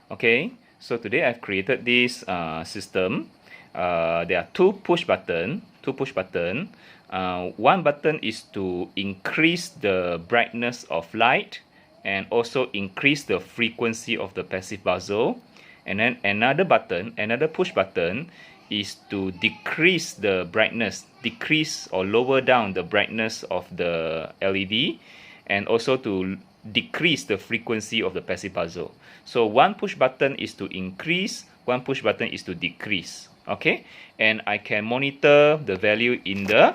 Okay, so today I've created this system. There are two push button. One button is to increase the brightness of light and also increase the frequency of the passive buzzer. And then another push button, is to decrease the brightness, decrease or lower down the brightness of the LED, and also to decrease the frequency of the passive buzzer. So one push button is to increase, one push button is to decrease. Okay, and I can monitor the value in the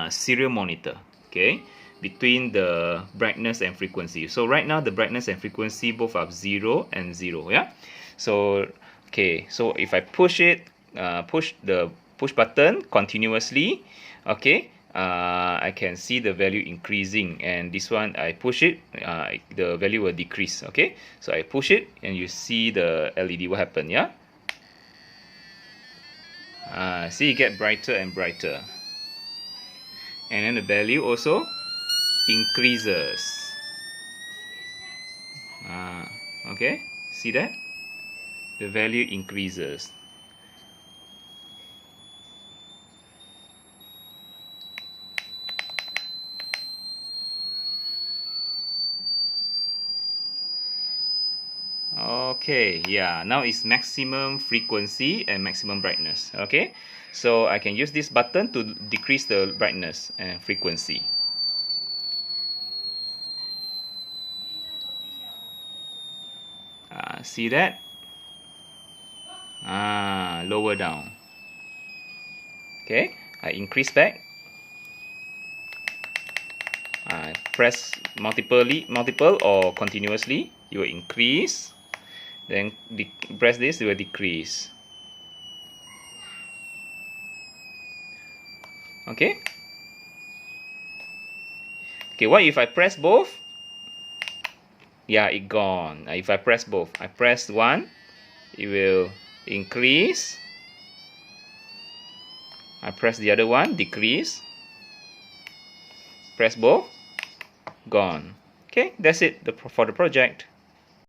serial monitor. Okay, between the brightness and frequency. So right now the brightness and frequency both are 0 and 0. Yeah. So okay, so if I push the push button continuously, okay, I can see the value increasing, and this one I push it, the value will decrease. Okay, so I push it and you see the LED what happened. Yeah, see, it get brighter and brighter, and then the value also increases. Okay, see that the value increases. Okay, yeah, now it's maximum frequency and maximum brightness. Okay, so I can use this button to decrease the brightness and frequency. See that? Lower down. Okay, I increase back. Press multiple or continuously, you will increase. Then press this, it will decrease. Okay. Okay, what if I press both? Yeah, it gone. If I press both, I press one, it will increase. I press the other one, decrease. Press both, gone. Okay, that's it for the project.